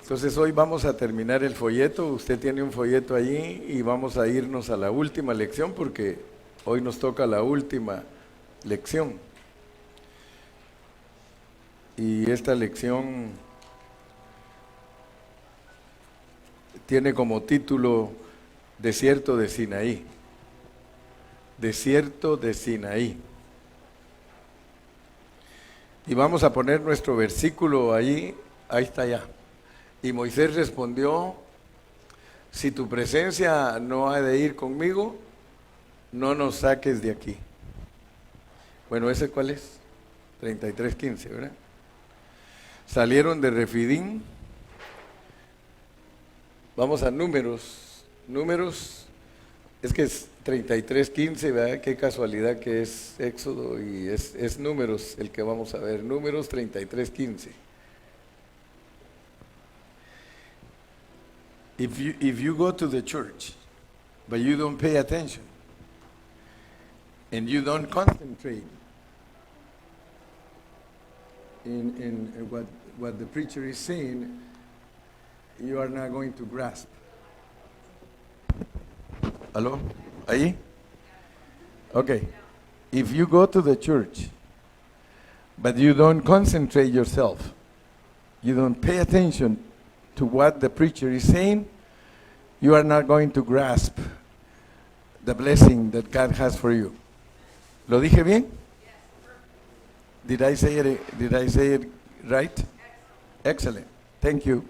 Entonces hoy vamos a terminar el folleto, usted tiene un folleto allí y vamos a irnos a la última lección porque hoy nos toca la última lección. Y esta lección tiene como título Desierto de Sinaí. Desierto de Sinaí. Y vamos a poner nuestro versículo ahí está ya. Y Moisés respondió, si tu presencia no ha de ir conmigo, no nos saques de aquí. Bueno, ¿ese cuál es? 33:15, ¿verdad? Salieron de Refidín. Vamos a números. Números, es que es 33:15, ¿verdad? Qué casualidad que es Éxodo y es números el que vamos a ver. Números 33:15. If you go to the church, but you don't pay attention, and you don't concentrate in what the preacher is saying, you are not going to grasp. ¿Aló? ¿Ahí? Okay. If you go to the church, but you don't concentrate yourself, you don't pay attention to what the preacher is saying, you are not going to grasp the blessing that God has for you. ¿Lo dije bien? Did I say it right? Excellent. Thank you.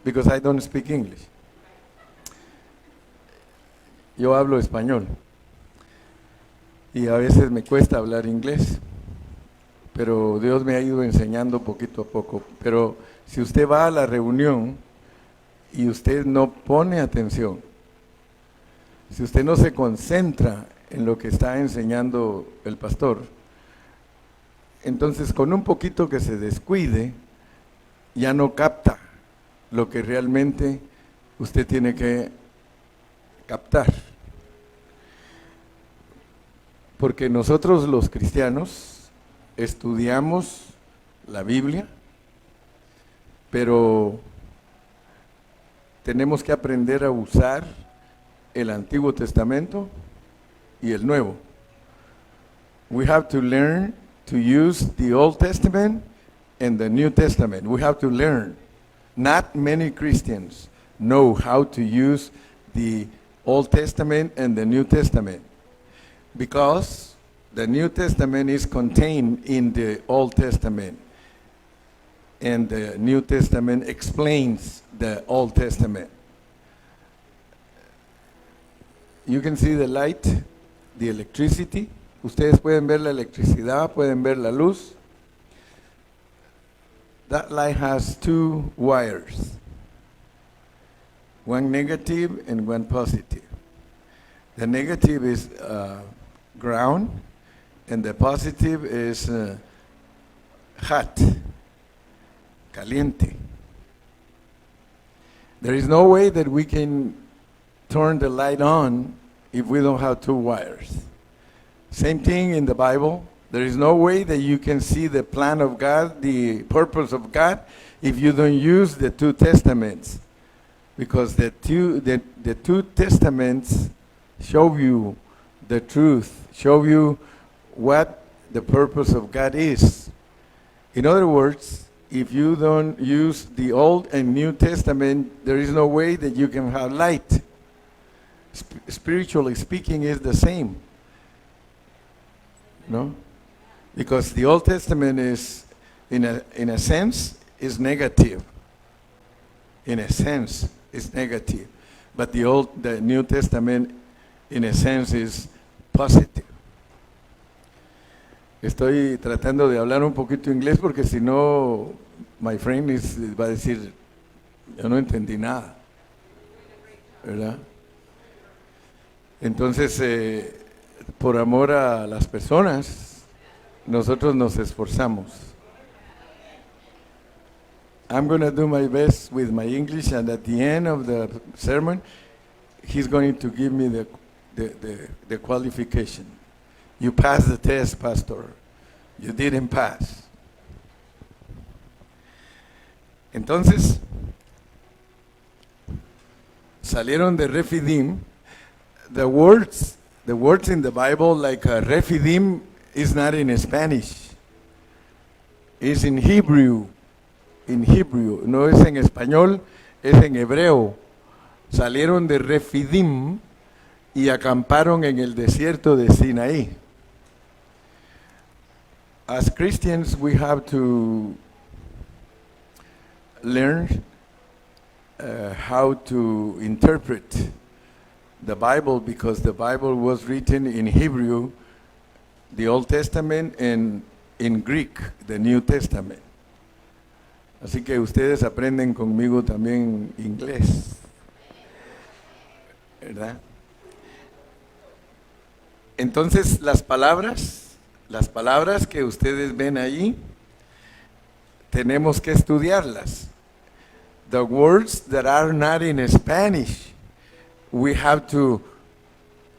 Because I don't speak English. Yo hablo español. Y a veces me cuesta hablar inglés. Pero Dios me ha ido enseñando poquito a poco. Pero si usted va a la reunión y usted no pone atención, si usted no se concentra en lo que está enseñando el pastor, entonces con un poquito que se descuide, ya no capta lo que realmente usted tiene que captar. Porque nosotros los cristianos estudiamos la Biblia, pero tenemos que aprender a usar el Antiguo Testamento y el Nuevo. We have to learn to use the Old Testament and the New Testament. We have to learn. Not many Christians know how to use the Old Testament and the New Testament because the New Testament is contained in the Old Testament. And the New Testament explains the Old Testament. You can see the light, the electricity. Ustedes pueden ver la electricidad, pueden ver la luz. That light has two wires, one negative and one positive. The negative is ground, and the positive is hot. Caliente. There is no way that we can turn the light on if we don't have two wires. Same thing in the Bible. There is no way that you can see the plan of God, the purpose of God, if you don't use the two testaments. Because the two testaments show you the truth, show you what the purpose of God is. In other words, if you don't use the Old and New Testament, there is no way that you can have light. Spiritually speaking, is the same. No? Because the Old Testament is, in a sense, is negative. In a sense, is negative. But the New Testament, in a sense, is positive. Estoy tratando de hablar un poquito inglés porque si no, my friend va a decir, yo no entendí nada, ¿verdad? Entonces, por amor a las personas, nosotros nos esforzamos. I'm going to do my best with my English, and at the end of the sermon, he's going to give me the qualification. You passed the test, Pastor. You didn't pass. Entonces, salieron de Refidim. The words in the Bible, like Refidim, is not in Spanish. It's in Hebrew. In Hebrew. No es en español, es en hebreo. Salieron de Refidim y acamparon en el desierto de Sinaí. As Christians, we have to learn how to interpret the Bible, because the Bible was written in Hebrew, the Old Testament, and in Greek, the New Testament. Así que ustedes aprenden conmigo también inglés, ¿verdad? Entonces, las palabras que ustedes ven ahí, tenemos que estudiarlas. The words that are not in Spanish, we have to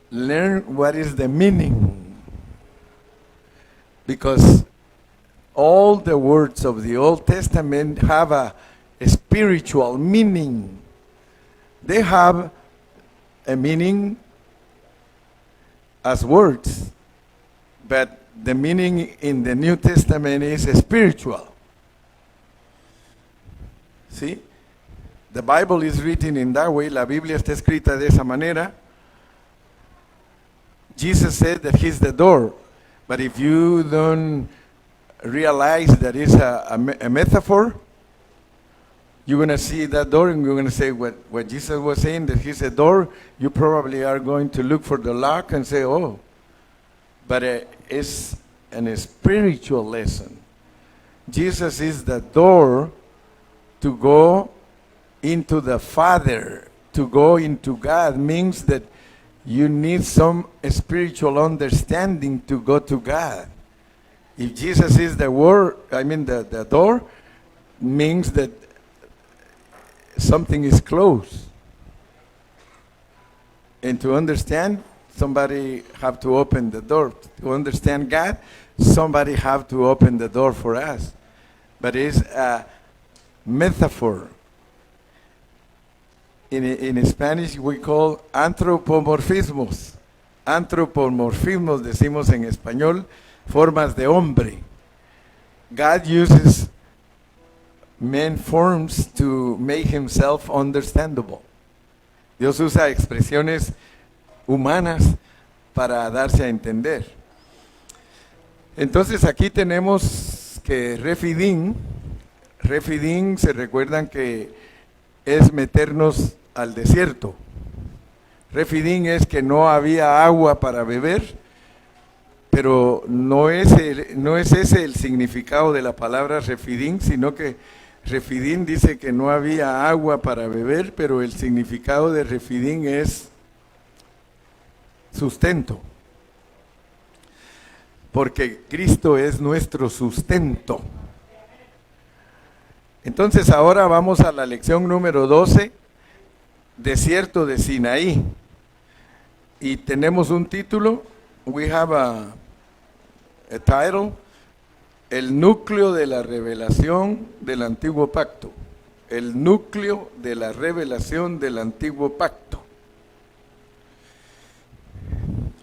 learn what is the meaning. Because all the words of the Old Testament have a spiritual meaning. They have a meaning as words, but the meaning in the New Testament is spiritual. See? The Bible is written in that way. La Biblia está escrita de esa manera. Jesus said that he's the door. But if you don't realize that it's a metaphor, you're going to see that door and you're going to say what Jesus was saying, that he's a door. You probably are going to look for the lock and say, oh. But it's a spiritual lesson. Jesus is the door to go into the Father. To go into God means that you need some spiritual understanding to go to God. If Jesus is the word, the door, means that something is closed. And to understand, somebody have to open the door. To understand God, somebody have to open the door for us. But it's a metaphor. In Spanish we call antropomorfismos. Antropomorfismos decimos en español, formas de hombre. God uses man forms to make himself understandable. Dios usa expresiones humanas para darse a entender. Entonces aquí tenemos que Refidim, se recuerdan que es meternos al desierto. Refidim es que no había agua para beber, pero no es ese el significado de la palabra Refidim, sino que Refidim dice que no había agua para beber, pero el significado de Refidim es sustento. Porque Cristo es nuestro sustento. Entonces ahora vamos a la lección número 12, desierto de Sinaí. Y tenemos un título, we have a title, el núcleo de la revelación del antiguo pacto. El núcleo de la revelación del antiguo pacto.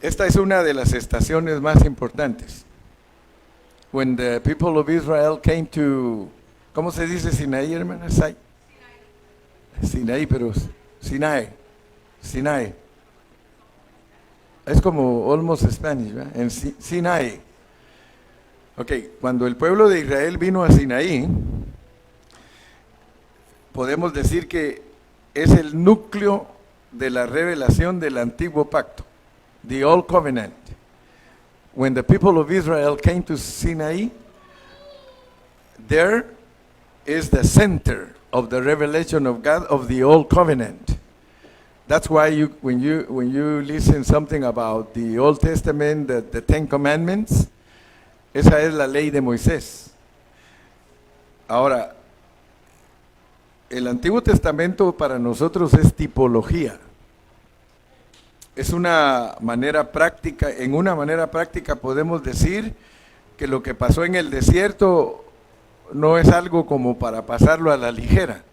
Esta es una de las estaciones más importantes. When the people of Israel came to, ¿cómo se dice Sinaí, hermana? Sinaí, pero Sinai. Es como almost Spanish, ¿verdad? En Sinai. Ok, cuando el pueblo de Israel vino a Sinaí, podemos decir que es el núcleo de la revelación del antiguo pacto, the Old Covenant. When the people of Israel came to Sinai, there is the center of the revelation of God of the Old Covenant. That's why when you listen something about the Old Testament, the Ten Commandments, esa es la ley de Moisés. Ahora, el Antiguo Testamento para nosotros es tipología. Es una manera práctica, en una manera práctica podemos decir que lo que pasó en el desierto no es algo como para pasarlo a la ligera.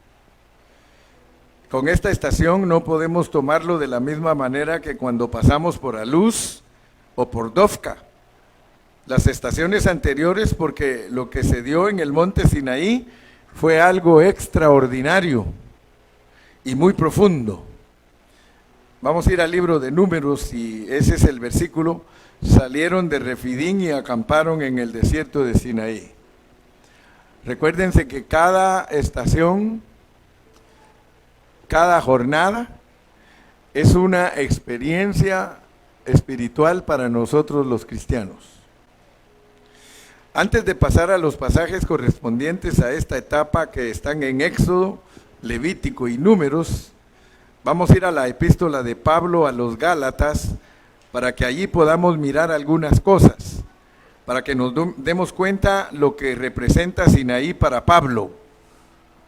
Con esta estación no podemos tomarlo de la misma manera que cuando pasamos por Aluz o por Dofka. Las estaciones anteriores, porque lo que se dio en el monte Sinaí fue algo extraordinario y muy profundo. Vamos a ir al libro de Números y ese es el versículo. Salieron de Refidín y acamparon en el desierto de Sinaí. Recuérdense que cada estación, cada jornada, es una experiencia espiritual para nosotros los cristianos. Antes de pasar a los pasajes correspondientes a esta etapa que están en Éxodo, Levítico y Números, vamos a ir a la epístola de Pablo a los Gálatas para que allí podamos mirar algunas cosas, para que nos demos cuenta lo que representa Sinaí para Pablo,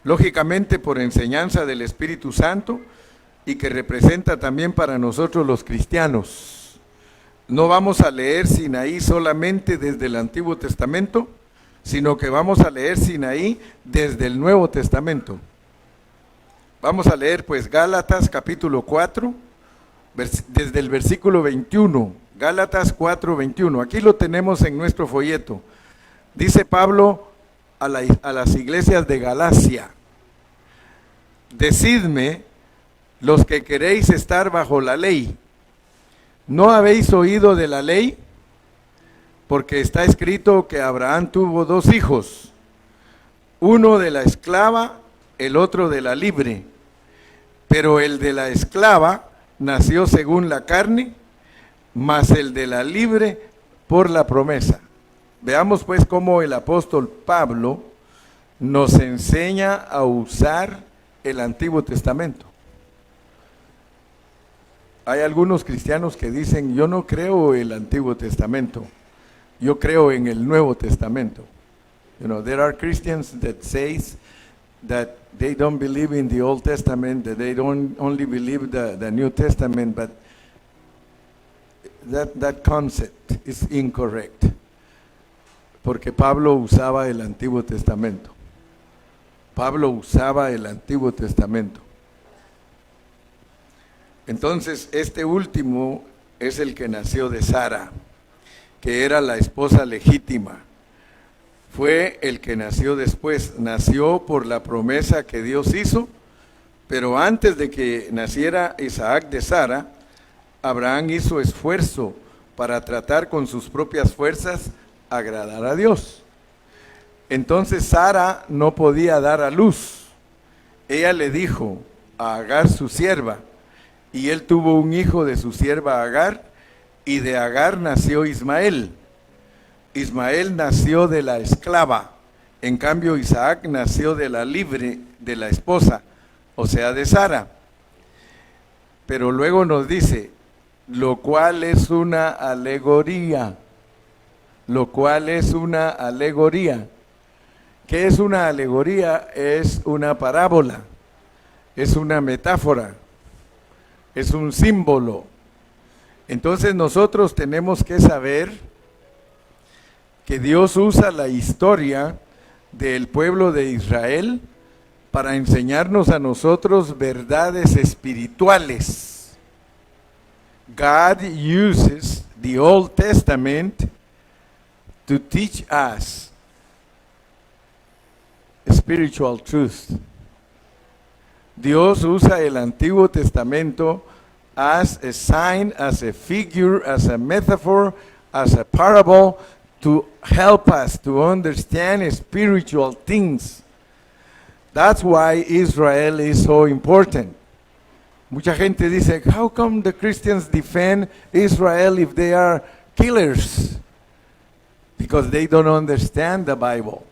lógicamente por enseñanza del Espíritu Santo y que representa también para nosotros los cristianos. No vamos a leer Sinaí solamente desde el Antiguo Testamento, sino que vamos a leer Sinaí desde el Nuevo Testamento. Vamos a leer pues Gálatas capítulo 4, desde el versículo 21, Gálatas 4, 21. Aquí lo tenemos en nuestro folleto. Dice Pablo a las iglesias de Galacia: decidme, los que queréis estar bajo la ley, ¿no habéis oído de la ley? Porque está escrito que Abraham tuvo 2 hijos, uno de la esclava, el otro de la libre. Pero el de la esclava nació según la carne, mas el de la libre por la promesa. Veamos pues cómo el apóstol Pablo nos enseña a usar el Antiguo Testamento. Hay algunos cristianos que dicen: yo no creo en el Antiguo Testamento, yo creo en el Nuevo Testamento. You know, there are Christians that says that they don't believe in the Old Testament, that they don't only believe the New Testament, but that concept is incorrect. Porque Pablo usaba el Antiguo Testamento. Pablo usaba el Antiguo Testamento. Entonces, este último es el que nació de Sara, que era la esposa legítima. Fue el que nació después, nació por la promesa que Dios hizo, pero antes de que naciera Isaac de Sara, Abraham hizo esfuerzo para tratar con sus propias fuerzas agradar a Dios. Entonces Sara no podía dar a luz. Ella le dijo a Agar su sierva, y él tuvo un hijo de su sierva Agar, y de Agar nació Ismael. Ismael nació de la esclava, en cambio Isaac nació de la libre, de la esposa, o sea de Sara. Pero luego nos dice, lo cual es una alegoría. Lo cual es una alegoría. ¿Qué es una alegoría? Es una parábola, es una metáfora, es un símbolo. Entonces nosotros tenemos que saber que Dios usa la historia del pueblo de Israel para enseñarnos a nosotros verdades espirituales. God uses the Old Testament to teach us spiritual truth. Dios usa el Antiguo Testamento as a sign, as a figure, as a metaphor, as a parable to help us to understand spiritual things. That's why Israel is so important. Mucha gente dice, how come the Christians defend Israel if they are killers? Because they don't understand the Bible.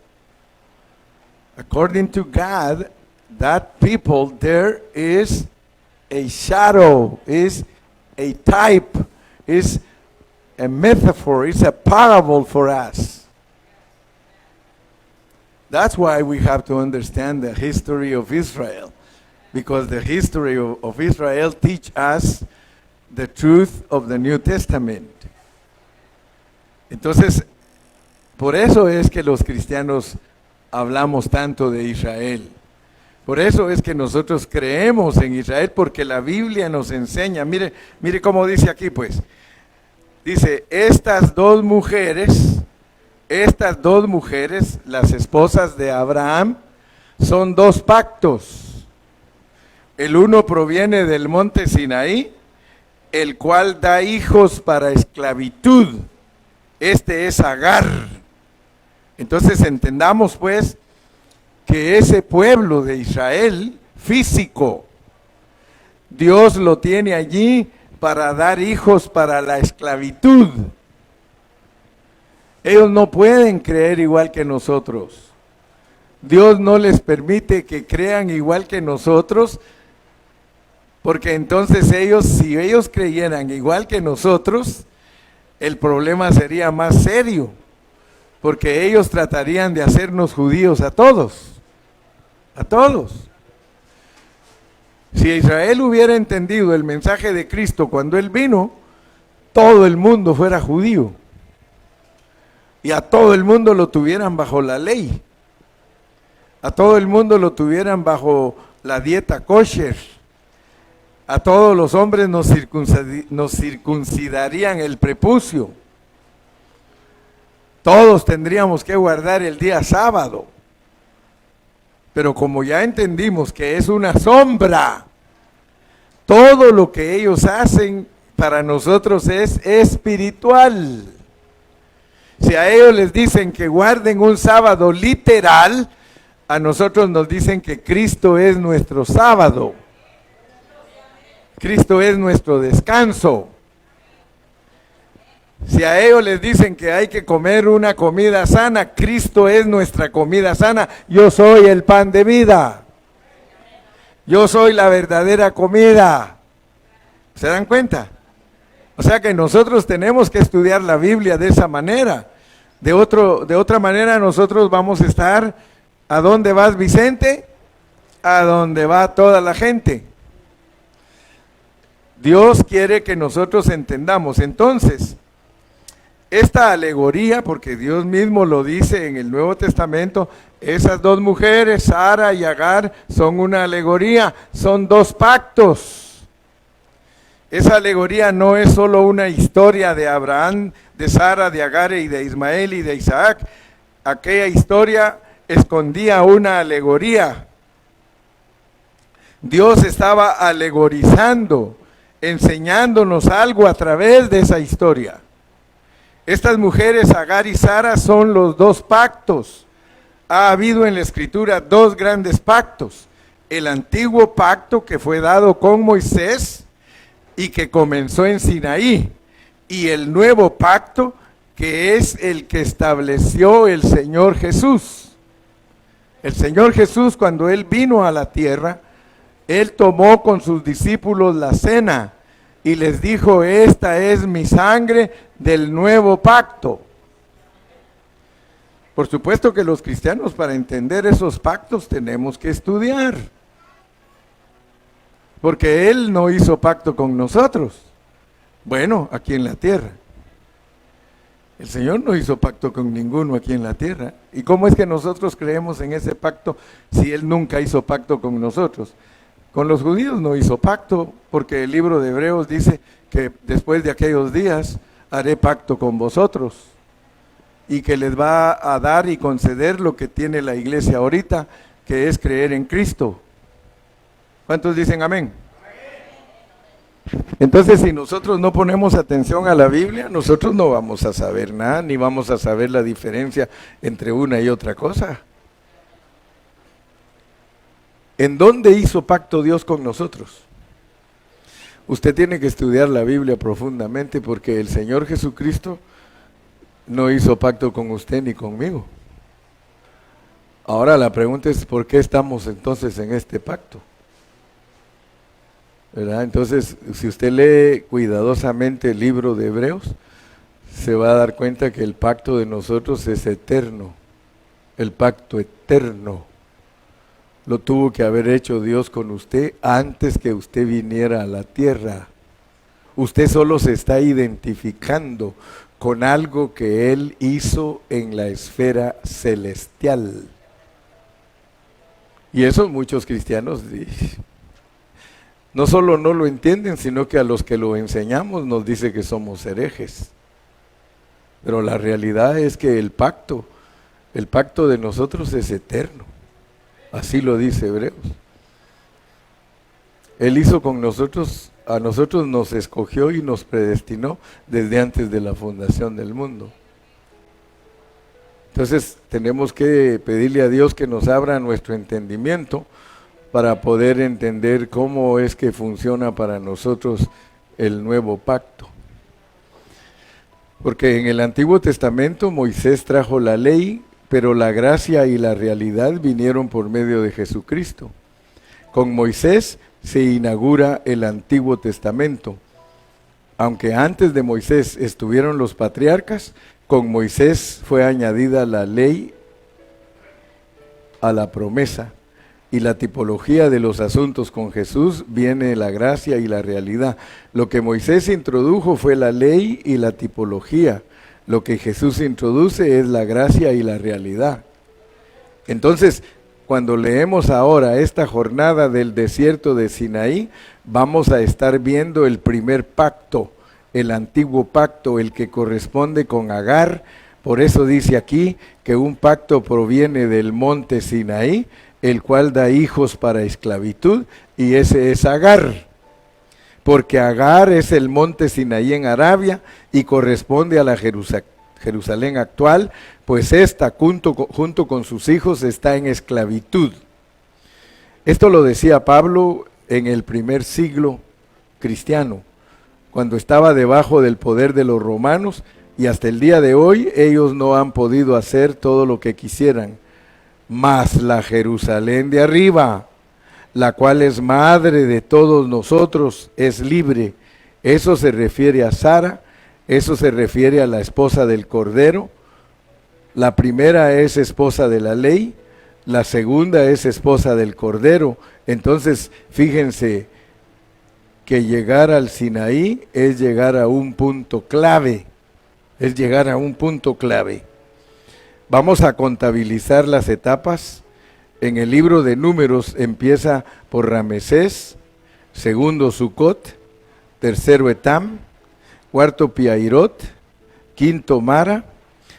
According to God, that people there is a shadow, is a type, is a metaphor, is a parable for us. That's why we have to understand the history of Israel, because the history of Israel teach us the truth of the New Testament. Entonces, por eso es que los cristianos hablamos tanto de Israel, Por eso es que nosotros creemos en Israel, porque la Biblia nos enseña. Mire cómo dice aquí, pues. Dice, estas dos mujeres, las esposas de Abraham, son dos pactos. El uno proviene del monte Sinaí, el cual da hijos para esclavitud. Este es Agar. Entonces entendamos pues que ese pueblo de Israel físico, Dios lo tiene allí para dar hijos para la esclavitud. Ellos no pueden creer igual que nosotros. Dios no les permite que crean igual que nosotros, porque entonces si ellos creyeran igual que nosotros, el problema sería más serio, porque ellos tratarían de hacernos judíos a todos. A todos. Si Israel hubiera entendido el mensaje de Cristo cuando Él vino, todo el mundo fuera judío. Y a todo el mundo lo tuvieran bajo la ley. A todo el mundo lo tuvieran bajo la dieta kosher. A todos los hombres nos circuncidarían el prepucio. Todos tendríamos que guardar el día sábado. Pero como ya entendimos que es una sombra, todo lo que ellos hacen para nosotros es espiritual. Si a ellos les dicen que guarden un sábado literal, a nosotros nos dicen que Cristo es nuestro sábado. Cristo es nuestro descanso. Si a ellos les dicen que hay que comer una comida sana, Cristo es nuestra comida sana. Yo soy el pan de vida. Yo soy la verdadera comida. ¿Se dan cuenta? O sea que nosotros tenemos que estudiar la Biblia de esa manera. De otra manera nosotros vamos a estar, ¿a dónde vas, Vicente? A donde va toda la gente. Dios quiere que nosotros entendamos. Entonces, esta alegoría, porque Dios mismo lo dice en el Nuevo Testamento, esas dos mujeres, Sara y Agar, son una alegoría, son dos pactos. Esa alegoría no es solo una historia de Abraham, de Sara, de Agar y de Ismael y de Isaac. Aquella historia escondía una alegoría. Dios estaba alegorizando, enseñándonos algo a través de esa historia. Estas mujeres, Agar y Sara, son los dos pactos. Ha habido en la Escritura dos grandes pactos. El antiguo pacto que fue dado con Moisés y que comenzó en Sinaí. Y el nuevo pacto que es el que estableció el Señor Jesús. El Señor Jesús, cuando Él vino a la tierra, Él tomó con sus discípulos la cena y les dijo, esta es mi sangre del nuevo pacto. Por supuesto que los cristianos, para entender esos pactos, tenemos que estudiar. Porque Él no hizo pacto con nosotros. Bueno, aquí en la tierra. El Señor no hizo pacto con ninguno aquí en la tierra. ¿Y cómo es que nosotros creemos en ese pacto si Él nunca hizo pacto con nosotros? Con los judíos no hizo pacto, porque el libro de Hebreos dice que después de aquellos días haré pacto con vosotros y que les va a dar y conceder lo que tiene la iglesia ahorita, que es creer en Cristo. ¿Cuántos dicen amén? Entonces, si nosotros no ponemos atención a la Biblia, nosotros no vamos a saber nada, ni vamos a saber la diferencia entre una y otra cosa. ¿En dónde hizo pacto Dios con nosotros? Usted tiene que estudiar la Biblia profundamente, porque el Señor Jesucristo no hizo pacto con usted ni conmigo. Ahora la pregunta es, ¿por qué estamos entonces en este pacto? ¿Verdad? Entonces, si usted lee cuidadosamente el libro de Hebreos, se va a dar cuenta que el pacto de nosotros es eterno. El pacto eterno lo tuvo que haber hecho Dios con usted antes que usted viniera a la tierra. Usted solo se está identificando con algo que Él hizo en la esfera celestial. Y eso muchos cristianos no solo no lo entienden, sino que a los que lo enseñamos nos dice que somos herejes. Pero la realidad es que el pacto de nosotros es eterno. Así lo dice Hebreos. Él hizo con nosotros, a nosotros nos escogió y nos predestinó desde antes de la fundación del mundo. Entonces tenemos que pedirle a Dios que nos abra nuestro entendimiento para poder entender cómo es que funciona para nosotros el nuevo pacto. Porque en el Antiguo Testamento Moisés trajo la ley, pero la gracia y la realidad vinieron por medio de Jesucristo. Con Moisés se inaugura el Antiguo Testamento. Aunque antes de Moisés estuvieron los patriarcas, con Moisés fue añadida la ley a la promesa. Y la tipología de los asuntos con Jesús viene la gracia y la realidad. Lo que Moisés introdujo fue la ley y la tipología. Lo que Jesús introduce es la gracia y la realidad. Entonces, cuando leemos ahora esta jornada del desierto de Sinaí, vamos a estar viendo el primer pacto, el antiguo pacto, el que corresponde con Agar. Por eso dice aquí que un pacto proviene del monte Sinaí, el cual da hijos para esclavitud, y ese es Agar. Porque Agar es el monte Sinaí en Arabia y corresponde a la Jerusalén actual, pues esta junto con sus hijos está en esclavitud. Esto lo decía Pablo en el primer siglo cristiano, cuando estaba debajo del poder de los romanos, y hasta el día de hoy ellos no han podido hacer todo lo que quisieran. Mas la Jerusalén de arriba, la cual es madre de todos nosotros, es libre. Eso se refiere a Sara, eso se refiere a la esposa del Cordero. La primera es esposa de la ley, la segunda es esposa del Cordero. Entonces, fíjense que llegar al Sinaí es llegar a un punto clave, es llegar a un punto clave. Vamos a contabilizar las etapas. En el libro de Números empieza por Ramesés, segundo Sucot, tercero Etam, cuarto Piairot, quinto Mara,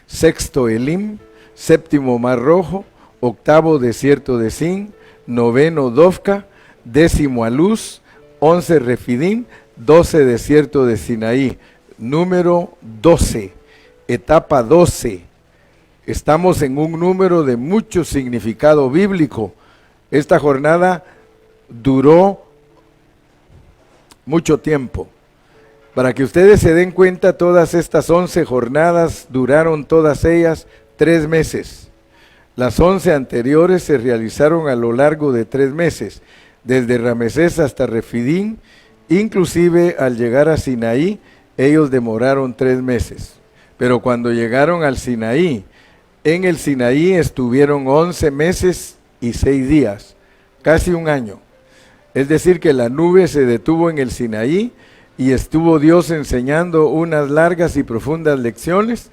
sexto Elim, séptimo Mar Rojo, octavo desierto de Sin, noveno Dofca, décimo Aluz, 11 Refidim, 12 desierto de Sinaí. Número 12, etapa 12. Estamos en un número de mucho significado bíblico. Esta jornada duró mucho tiempo. Para que ustedes se den cuenta, todas estas 11 jornadas duraron todas ellas 3 meses. Las 11 anteriores se realizaron a lo largo de 3 meses, desde Ramesés hasta Refidim. Inclusive al llegar a Sinaí, ellos demoraron 3 meses. Pero cuando llegaron al Sinaí, en el Sinaí estuvieron 11 meses y 6 días, casi un año. Es decir, que la nube se detuvo en el Sinaí y estuvo Dios enseñando unas largas y profundas lecciones.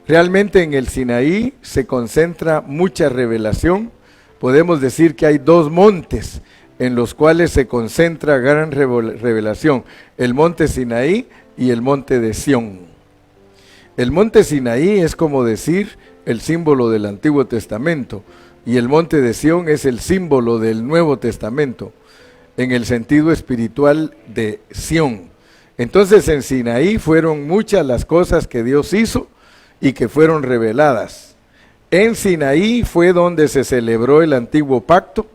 Realmente en el Sinaí se concentra mucha revelación. Podemos decir que hay 2 montes en los cuales se concentra gran revelación: el monte Sinaí y el monte de Sión. El monte Sinaí es como decir el símbolo del Antiguo Testamento, y el monte de Sión es el símbolo del Nuevo Testamento, en el sentido espiritual de Sión. Entonces en Sinaí fueron muchas las cosas que Dios hizo y que fueron reveladas. En Sinaí fue donde se celebró el antiguo pacto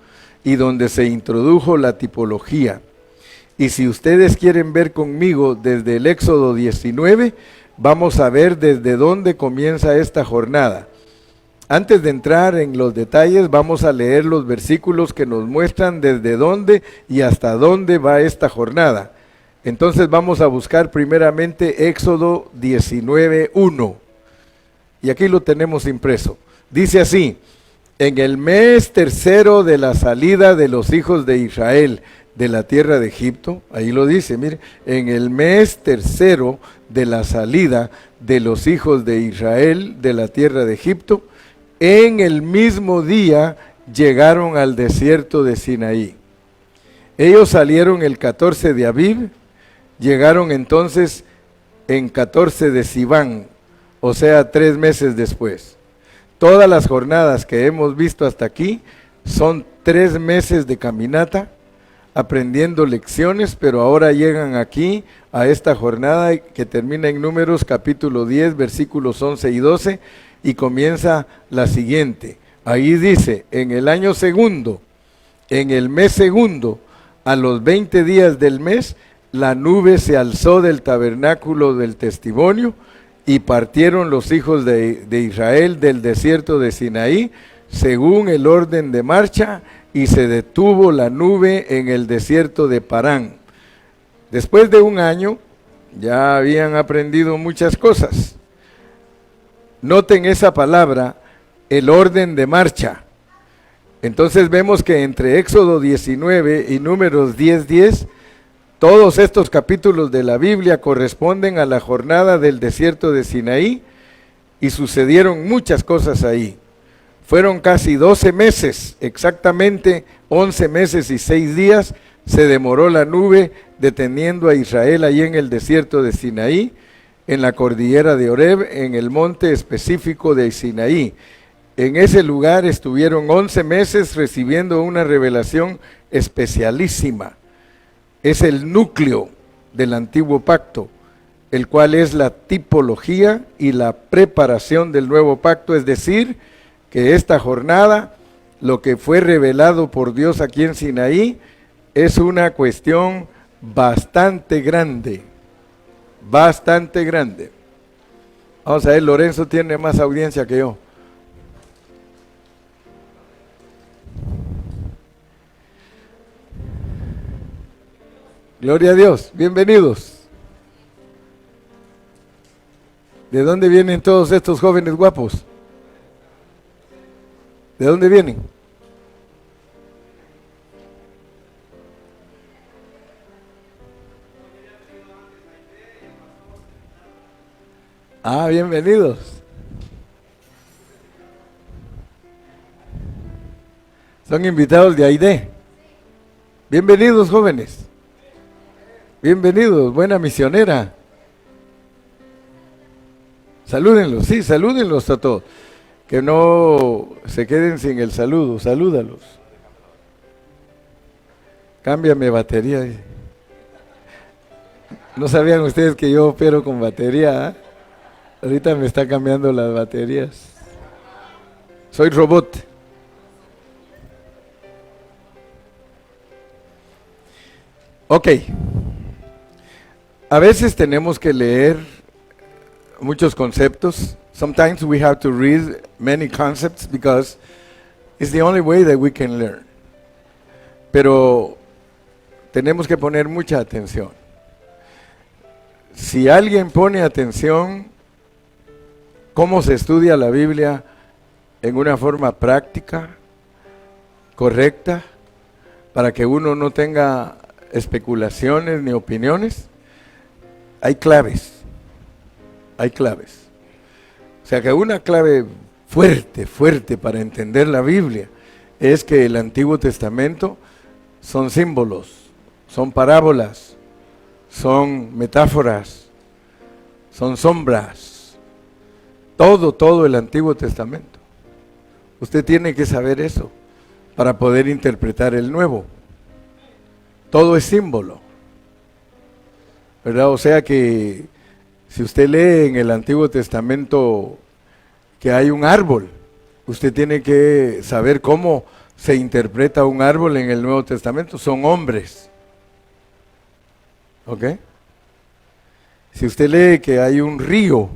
y donde se introdujo la tipología. Y si ustedes quieren ver conmigo desde el Éxodo 19, vamos a ver desde dónde comienza esta jornada. Antes de entrar en los detalles, vamos a leer los versículos que nos muestran desde dónde y hasta dónde va esta jornada. Entonces vamos a buscar primeramente Éxodo 19:1. Y aquí lo tenemos impreso. Dice así: en el mes tercero de la salida de los hijos de Israel de la tierra de Egipto, ahí lo dice, mire, en el mes tercero de la salida de los hijos de Israel de la tierra de Egipto, en el mismo día llegaron al desierto de Sinaí. Ellos salieron el 14 de Abib, llegaron entonces en 14 de Siván, o sea, 3 meses después. Todas las jornadas que hemos visto hasta aquí son 3 meses de caminata, aprendiendo lecciones, pero ahora llegan aquí a esta jornada que termina en Números capítulo 10, versículos 11 y 12, y comienza la siguiente. Ahí dice, en el año segundo, en el mes segundo, a los 20 días del mes, la nube se alzó del tabernáculo del testimonio, y partieron los hijos de Israel del desierto de Sinaí, según el orden de marcha, y se detuvo la nube en el desierto de Parán. Después de un año, ya habían aprendido muchas cosas. Noten esa palabra, el orden de marcha. Entonces vemos que entre Éxodo 19 y Números 10:10, todos estos capítulos de la Biblia corresponden a la jornada del desierto de Sinaí, y sucedieron muchas cosas ahí. Fueron casi 12 meses, exactamente 11 meses y 6 días, se demoró la nube deteniendo a Israel allí en el desierto de Sinaí, en la cordillera de Horeb, en el monte específico de Sinaí. En ese lugar estuvieron 11 meses recibiendo una revelación especialísima. Es el núcleo del antiguo pacto, el cual es la tipología y la preparación del nuevo pacto, es decir, que esta jornada, lo que fue revelado por Dios aquí en Sinaí, es una cuestión bastante grande, bastante grande. Vamos a ver, Lorenzo tiene más audiencia que yo. Gloria a Dios, bienvenidos. ¿De dónde vienen todos estos jóvenes guapos? ¿De dónde vienen? Ah, bienvenidos. Son invitados de Aide. Bienvenidos, jóvenes. Bienvenidos, buena misionera. Salúdenlos, sí, salúdenlos a todos. Que no se queden sin el saludo, salúdalos. Cámbiame batería. No sabían ustedes que yo opero con batería, ¿eh? Ahorita me está cambiando las baterías. Soy robot. Ok. A veces tenemos que leer muchos conceptos. Sometimes we have to read many concepts because it's the only way that we can learn. Pero tenemos que poner mucha atención. Si alguien pone atención, cómo se estudia la Biblia en una forma práctica, correcta, para que uno no tenga especulaciones ni opiniones, hay claves. Hay claves. O sea que una clave fuerte para entender la Biblia es que el Antiguo Testamento son símbolos, son parábolas, son metáforas, son sombras. Todo el Antiguo Testamento. Usted tiene que saber eso para poder interpretar el Nuevo. Todo es símbolo, ¿verdad? O sea que si usted lee en el Antiguo Testamento que hay un árbol, usted tiene que saber cómo se interpreta un árbol en el Nuevo Testamento. Son hombres. ¿Ok? Si usted lee que hay un río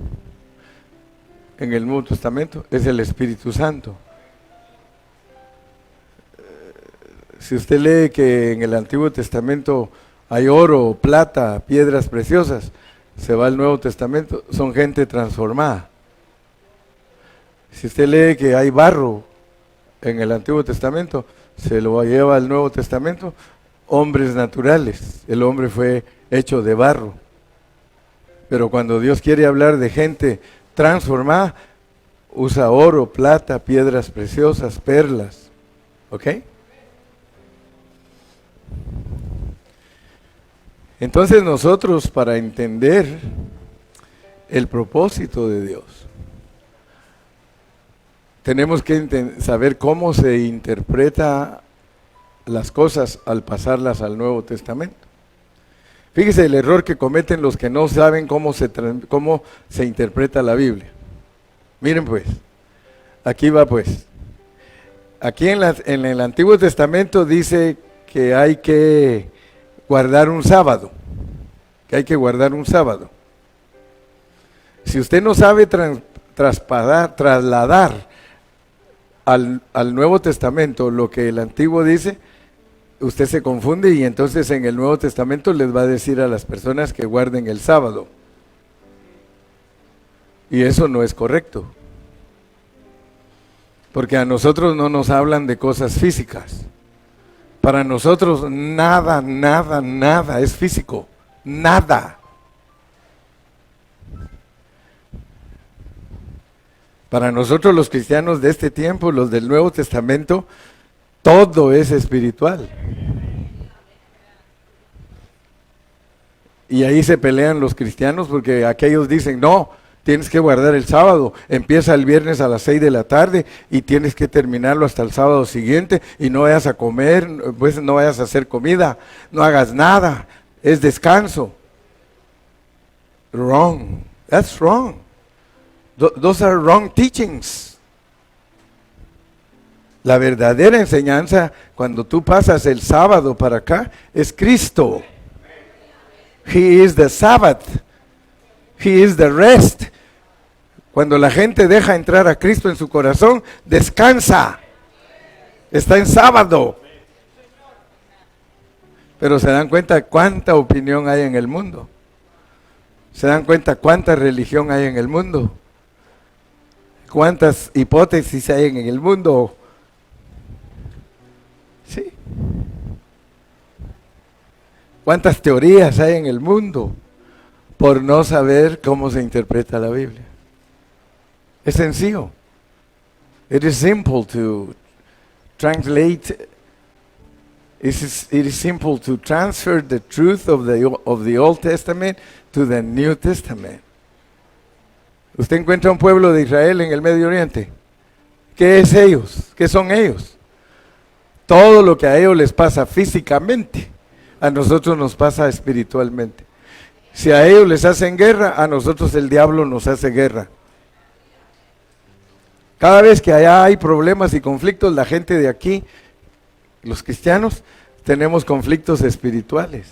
en el Nuevo Testamento, es el Espíritu Santo. Si usted lee que en el Antiguo Testamento hay oro, plata, piedras preciosas, se va al Nuevo Testamento, son gente transformada. Si usted lee que hay barro en el Antiguo Testamento, se lo lleva al Nuevo Testamento, hombres naturales. El hombre fue hecho de barro. Pero cuando Dios quiere hablar de gente transformada, usa oro, plata, piedras preciosas, perlas. ¿Ok? Entonces nosotros, para entender el propósito de Dios, tenemos que saber cómo se interpreta las cosas al pasarlas al Nuevo Testamento. Fíjese el error que cometen los que no saben cómo se interpreta la Biblia. Miren pues, aquí va pues. Aquí en el Antiguo Testamento dice que hay que guardar un sábado, Si usted no sabe trasladar al Nuevo Testamento lo que el Antiguo dice, usted se confunde y entonces en el Nuevo Testamento les va a decir a las personas que guarden el sábado. Y eso no es correcto. Porque a nosotros no nos hablan de cosas físicas. Para nosotros nada es físico. Nada. Para nosotros los cristianos de este tiempo, los del Nuevo Testamento, todo es espiritual. Y ahí se pelean los cristianos porque aquellos dicen, no, tienes que guardar el sábado, empieza el viernes a las 6 de la tarde y tienes que terminarlo hasta el sábado siguiente y no vayas a comer, pues no vayas a hacer comida, no hagas nada, es descanso. Wrong, that's wrong. Those are wrong teachings. La verdadera enseñanza, cuando tú pasas el sábado para acá, es Cristo. He is the Sabbath. He is the rest. Cuando la gente deja entrar a Cristo en su corazón, descansa. Está en sábado. Pero se dan cuenta cuánta opinión hay en el mundo. Se dan cuenta cuánta religión hay en el mundo. Cuántas hipótesis hay en el mundo. Sí. Cuántas teorías hay en el mundo por no saber cómo se interpreta la Biblia. Es sencillo. It is simple to translate. It is simple to transfer the truth of the Old Testament to the New Testament. Usted encuentra un pueblo de Israel en el Medio Oriente. ¿Qué es ellos? ¿Qué son ellos? Todo lo que a ellos les pasa físicamente, a nosotros nos pasa espiritualmente. Si a ellos les hacen guerra, a nosotros el diablo nos hace guerra. Cada vez que allá hay problemas y conflictos, la gente de aquí, los cristianos, tenemos conflictos espirituales.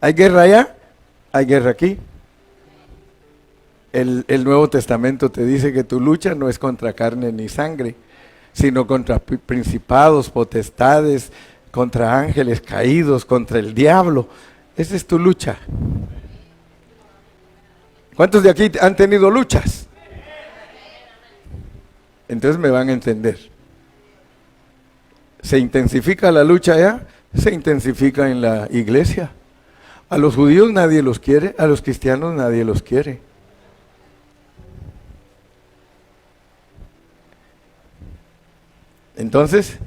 ¿Hay guerra allá? Hay guerra aquí. El Nuevo Testamento te dice que tu lucha no es contra carne ni sangre, sino contra principados, potestades, contra ángeles caídos, contra el diablo. Esa es tu lucha. ¿Cuántos de aquí han tenido luchas? Entonces me van a entender. ¿Se intensifica la lucha allá? Se intensifica en la iglesia. A los judíos nadie los quiere, a los cristianos nadie los quiere. Entonces,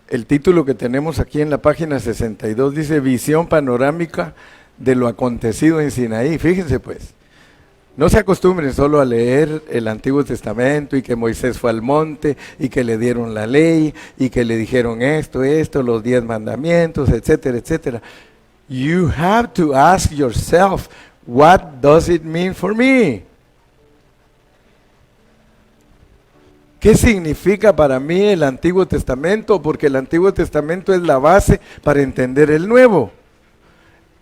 el título que tenemos aquí en la página 62 dice Visión panorámica de lo acontecido en Sinaí. Fíjense pues, no se acostumbren solo a leer el Antiguo Testamento y que Moisés fue al monte y que le dieron la ley y que le dijeron esto, los 10 mandamientos, etcétera, etcétera. You have to ask yourself, what does it mean for me? ¿Qué significa para mí el Antiguo Testamento? Porque el Antiguo Testamento es la base para entender el Nuevo.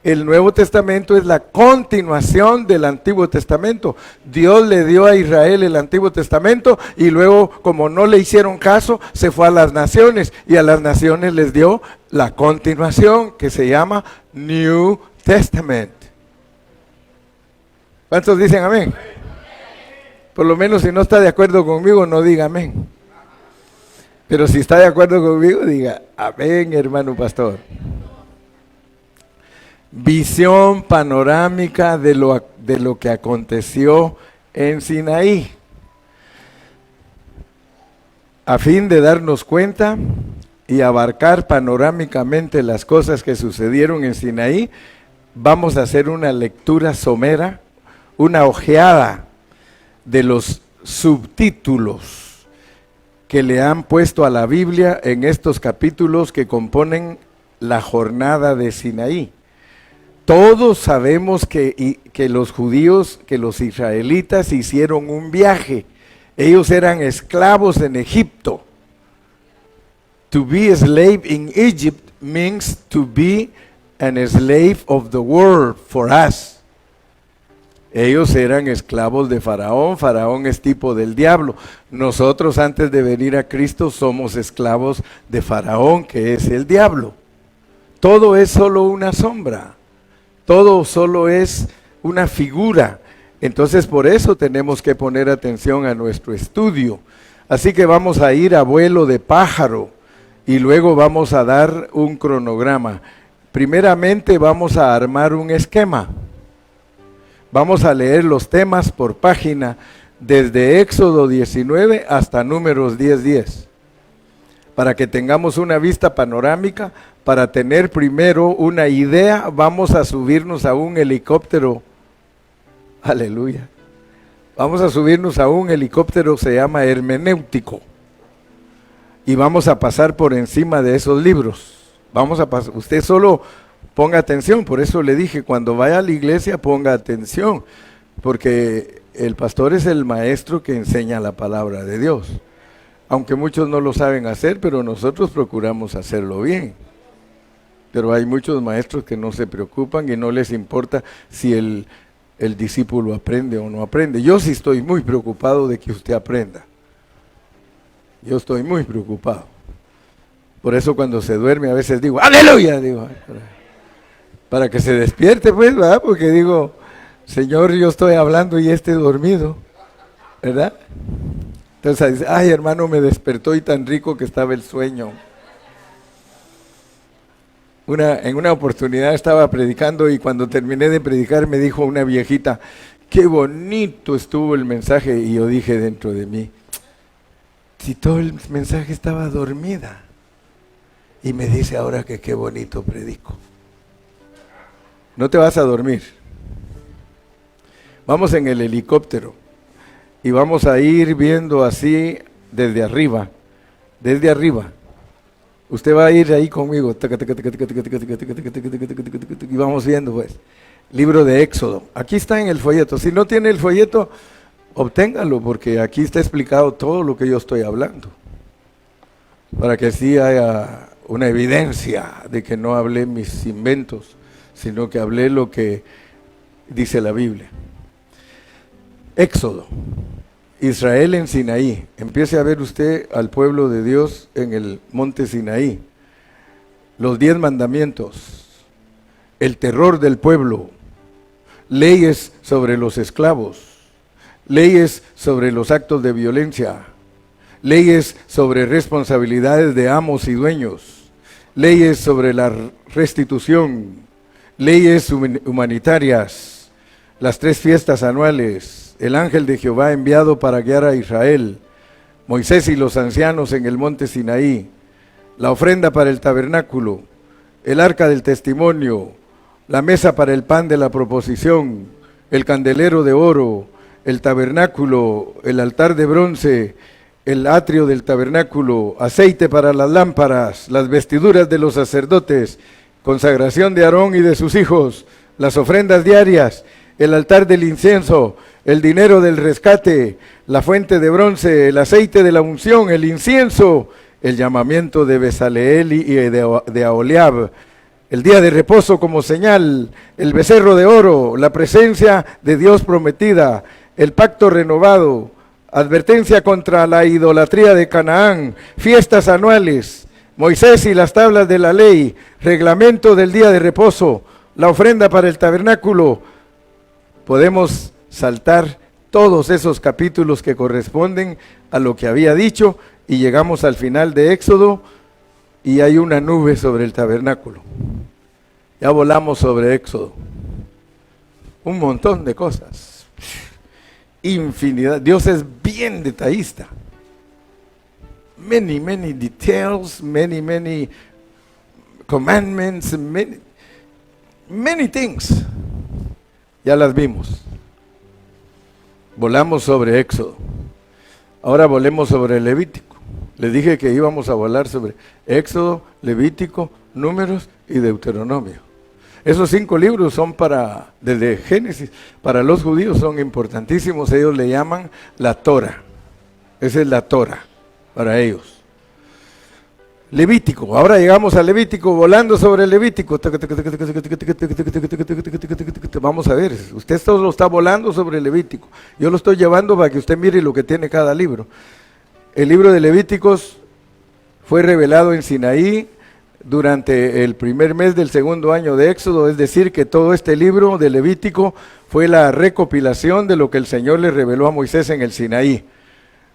El Nuevo Testamento es la continuación del Antiguo Testamento. Dios le dio a Israel el Antiguo Testamento y luego, como no le hicieron caso, se fue a las naciones y a las naciones les dio la continuación que se llama New Testament. ¿Cuántos dicen amén? Por lo menos si no está de acuerdo conmigo, no diga amén. Pero si está de acuerdo conmigo, diga amén, hermano pastor. Visión panorámica de lo que aconteció en Sinaí. a fin de darnos cuenta y abarcar panorámicamente las cosas que sucedieron en Sinaí, vamos a hacer una lectura somera, una ojeada de los subtítulos que le han puesto a la Biblia en estos capítulos que componen la jornada de Sinaí. Todos sabemos que los judíos, que los israelitas hicieron un viaje. Ellos eran esclavos en Egipto. To be a slave in Egypt means to be an slave of the world for us. Ellos eran esclavos de Faraón. Faraón es tipo del diablo. Nosotros antes de venir a Cristo somos esclavos de Faraón, que es el diablo. Todo es solo una sombra. Todo solo es una figura. Entonces por eso tenemos que poner atención a nuestro estudio. Así que vamos a ir a vuelo de pájaro y luego vamos a dar un cronograma. Primeramente vamos a armar un esquema. Vamos a leer los temas por página desde Éxodo 19 hasta Números 10:10. Para que tengamos una vista panorámica, para tener primero una idea, vamos a subirnos a un helicóptero. Aleluya. Vamos a subirnos a un helicóptero, se llama hermenéutico. Y vamos a pasar por encima de esos libros. Vamos a pasar, usted solo ponga atención, por eso le dije, cuando vaya a la iglesia ponga atención, porque el pastor es el maestro que enseña la palabra de Dios. Aunque muchos no lo saben hacer, pero nosotros procuramos hacerlo bien. Pero hay muchos maestros que no se preocupan y no les importa si el discípulo aprende o no aprende. Yo sí estoy muy preocupado de que usted aprenda. Yo estoy muy preocupado. Por eso cuando se duerme a veces digo, ¡aleluya! Digo, para que se despierte pues, ¿verdad? Porque digo, Señor, yo estoy hablando y dormido, ¿verdad? Entonces dice, ay hermano, me despertó y tan rico que estaba el sueño. En una oportunidad estaba predicando y cuando terminé de predicar me dijo una viejita, qué bonito estuvo el mensaje. Y yo dije dentro de mí, si todo el mensaje estaba dormida. Y me dice ahora que qué bonito predico. No te vas a dormir. Vamos en el helicóptero y vamos a ir viendo así desde arriba. Desde arriba. Usted va a ir ahí conmigo. Y vamos viendo pues. Libro de Éxodo. Aquí está en el folleto. Si no tiene el folleto, obténgalo porque aquí está explicado todo lo que yo estoy hablando. Para que así haya una evidencia de que no hablé mis inventos, sino que hablé lo que dice la Biblia. Éxodo. Israel en Sinaí. Empiece a ver usted al pueblo de Dios en el monte Sinaí. Los 10 mandamientos. El terror del pueblo. Leyes sobre los esclavos. Leyes sobre los actos de violencia. Leyes sobre responsabilidades de amos y dueños. Leyes sobre la restitución. Leyes humanitarias. Las 3 fiestas anuales. El ángel de Jehová enviado para guiar a Israel, Moisés y los ancianos en el monte Sinaí, la ofrenda para el tabernáculo, el arca del testimonio, la mesa para el pan de la proposición, el candelero de oro, el tabernáculo, el altar de bronce, el atrio del tabernáculo, aceite para las lámparas, las vestiduras de los sacerdotes, consagración de Aarón y de sus hijos, las ofrendas diarias, el altar del incienso, el dinero del rescate, la fuente de bronce, el aceite de la unción, el incienso, el llamamiento de Bezaleel y de Aholiab, el día de reposo como señal, el becerro de oro, la presencia de Dios prometida, el pacto renovado, advertencia contra la idolatría de Canaán, fiestas anuales, Moisés y las tablas de la ley, reglamento del día de reposo, la ofrenda para el tabernáculo. Podemos saltar todos esos capítulos que corresponden a lo que había dicho y llegamos al final de Éxodo y hay una nube sobre el tabernáculo. Ya volamos sobre Éxodo. Un montón de cosas. Infinidad. Dios es bien detallista. many details, many commandments, many things. Ya las vimos. Volamos sobre Éxodo. Ahora volemos sobre Levítico. Les dije que íbamos a volar sobre Éxodo, Levítico, Números y Deuteronomio. Esos 5 libros son desde Génesis, para los judíos son importantísimos. Ellos le llaman la Torah. Esa es la Torah para ellos. Levítico, ahora llegamos a Levítico, volando sobre Levítico. Vamos a ver, usted solo está volando sobre Levítico. Yo lo estoy llevando para que usted mire lo que tiene cada libro. El libro de Levíticos fue revelado en Sinaí durante el primer mes del segundo año de Éxodo, es decir, que todo este libro de Levítico fue la recopilación de lo que el Señor le reveló a Moisés en el Sinaí.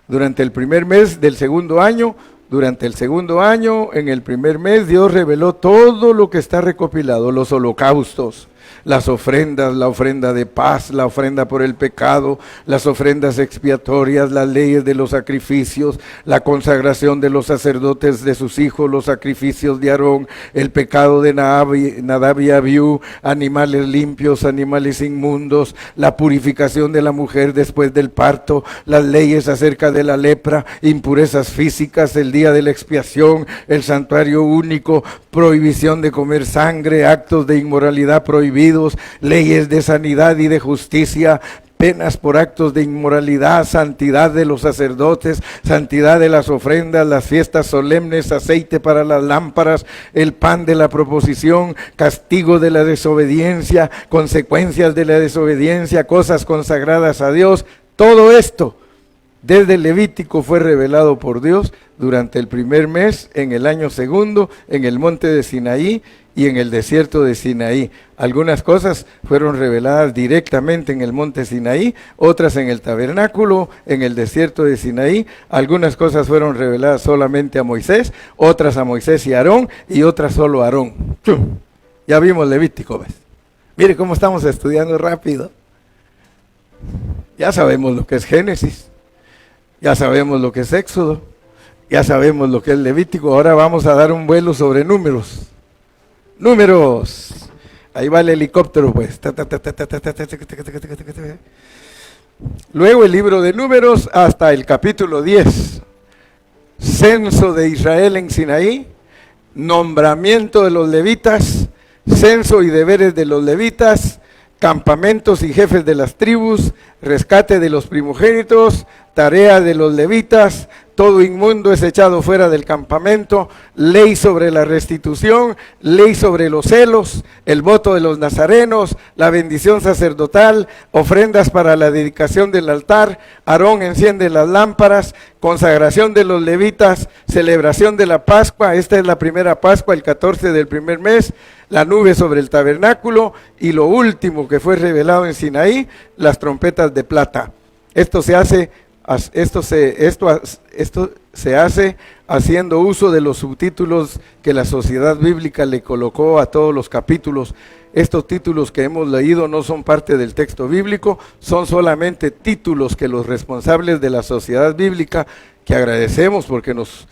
Durante el primer mes del segundo año, en el primer mes, Dios reveló todo lo que está recopilado, los holocaustos, las ofrendas, la ofrenda de paz, la ofrenda por el pecado, las ofrendas expiatorias, las leyes de los sacrificios, la consagración de los sacerdotes de sus hijos, los sacrificios de Aarón, el pecado de Nadab y Abiú, animales limpios, animales inmundos, la purificación de la mujer después del parto, las leyes acerca de la lepra, impurezas físicas, el día de la expiación, el santuario único, prohibición de comer sangre, actos de inmoralidad prohibidos, leyes de sanidad y de justicia, penas por actos de inmoralidad, santidad de los sacerdotes, santidad de las ofrendas, las fiestas solemnes, aceite para las lámparas, el pan de la proposición, castigo de la desobediencia, consecuencias de la desobediencia, cosas consagradas a Dios. Todo esto desde Levítico fue revelado por Dios durante el primer mes, en el año segundo, en el monte de Sinaí y en el desierto de Sinaí. Algunas cosas fueron reveladas directamente en el monte Sinaí, otras en el tabernáculo, en el desierto de Sinaí. Algunas cosas fueron reveladas solamente a Moisés, otras a Moisés y Aarón, y otras solo a Aarón. ¡Chum! Ya vimos Levítico, ¿ves? Mire cómo estamos estudiando rápido. Ya sabemos lo que es Génesis. Ya sabemos lo que es Éxodo, ya sabemos lo que es Levítico. Ahora vamos a dar un vuelo sobre Números. Números. Ahí va el helicóptero, pues. Luego el libro de Números hasta el capítulo 10. Censo de Israel en Sinaí, nombramiento de los levitas, censo y deberes de los levitas, campamentos y jefes de las tribus, rescate de los primogénitos, tarea de los levitas, todo inmundo es echado fuera del campamento, ley sobre la restitución, ley sobre los celos, el voto de los nazarenos, la bendición sacerdotal, ofrendas para la dedicación del altar, Aarón enciende las lámparas, consagración de los levitas, celebración de la Pascua, esta es la primera Pascua, el 14 del primer mes, la nube sobre el tabernáculo y lo último que fue revelado en Sinaí, las trompetas de plata. Esto se hace haciendo uso de los subtítulos que la Sociedad Bíblica le colocó a todos los capítulos. Estos títulos que hemos leído no son parte del texto bíblico, son solamente títulos que los responsables de la Sociedad Bíblica, que agradecemos porque nos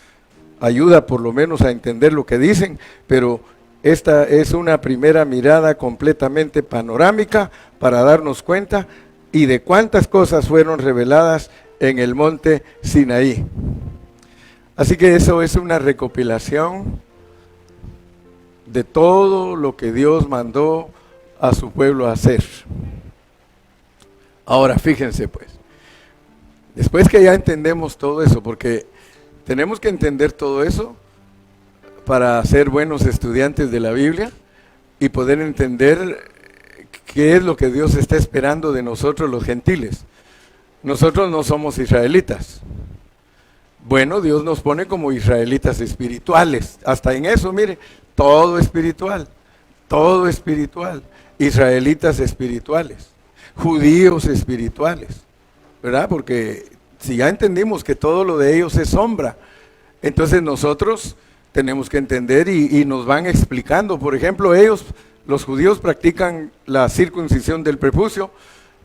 ayuda por lo menos a entender lo que dicen, pero esta es una primera mirada completamente panorámica para darnos cuenta y de cuántas cosas fueron reveladas en el monte Sinaí. Así que eso es una recopilación de todo lo que Dios mandó a su pueblo a hacer. Ahora fíjense pues, después que ya entendemos todo eso, porque tenemos que entender todo eso para ser buenos estudiantes de la Biblia y poder entender qué es lo que Dios está esperando de nosotros los gentiles. Nosotros no somos israelitas. Bueno, Dios nos pone como israelitas espirituales. Hasta en eso, mire, todo espiritual. Israelitas espirituales, judíos espirituales, ¿verdad? Porque si ya entendimos que todo lo de ellos es sombra, entonces nosotros tenemos que entender y nos van explicando. Por ejemplo, los judíos practican la circuncisión del prepucio.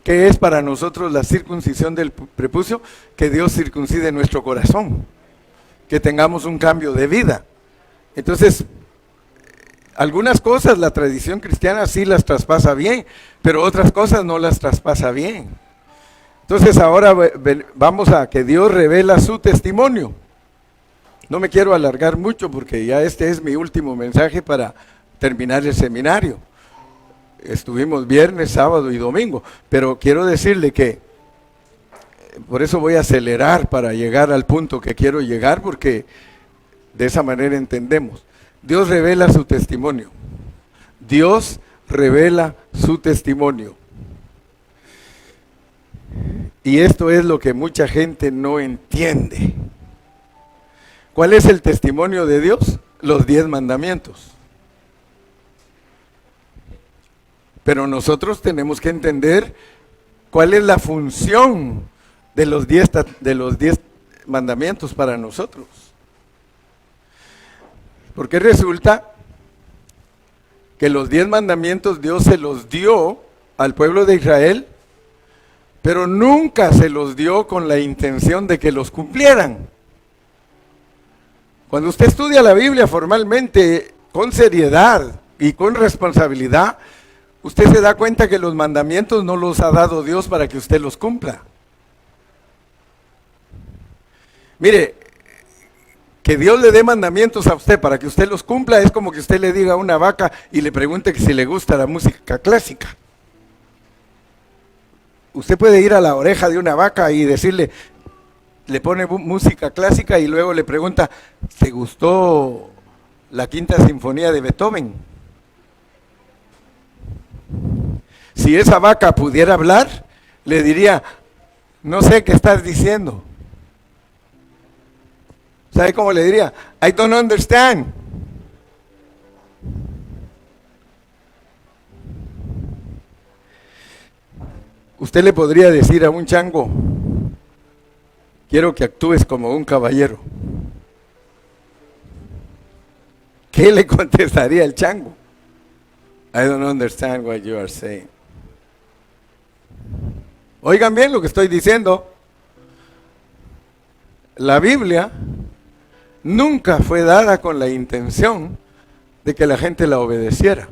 ¿Qué es para nosotros la circuncisión del prepucio? Que Dios circuncide nuestro corazón. que tengamos un cambio de vida. Entonces, algunas cosas la tradición cristiana sí las traspasa bien, pero otras cosas no las traspasa bien. Entonces ahora vamos a que Dios revela su testimonio. No me quiero alargar mucho porque ya este es mi último mensaje para terminar el seminario. Estuvimos viernes, sábado y domingo, pero quiero decirle que por eso voy a acelerar para llegar al punto que quiero llegar, porque de esa manera entendemos. Dios revela su testimonio. Dios revela su testimonio. Y esto es lo que mucha gente no entiende. ¿Cuál es el testimonio de Dios? Los 10 mandamientos. Pero nosotros tenemos que entender cuál es la función de los 10 mandamientos para nosotros. Porque resulta que los 10 mandamientos Dios se los dio al pueblo de Israel, pero nunca se los dio con la intención de que los cumplieran. Cuando usted estudia la Biblia formalmente, con seriedad y con responsabilidad, usted se da cuenta que los mandamientos no los ha dado Dios para que usted los cumpla. Mire, que Dios le dé mandamientos a usted para que usted los cumpla es como que usted le diga a una vaca y le pregunte que si le gusta la música clásica. Usted puede ir a la oreja de una vaca y decirle, le pone música clásica y luego le pregunta, ¿te gustó la Quinta Sinfonía de Beethoven? Si esa vaca pudiera hablar, le diría, no sé qué estás diciendo. ¿Sabe cómo le diría? I don't understand. Usted le podría decir a un chango, quiero que actúes como un caballero. ¿Qué le contestaría el chango? I don't understand what you are saying. Oigan bien lo que estoy diciendo. La Biblia nunca fue dada con la intención de que la gente la obedeciera.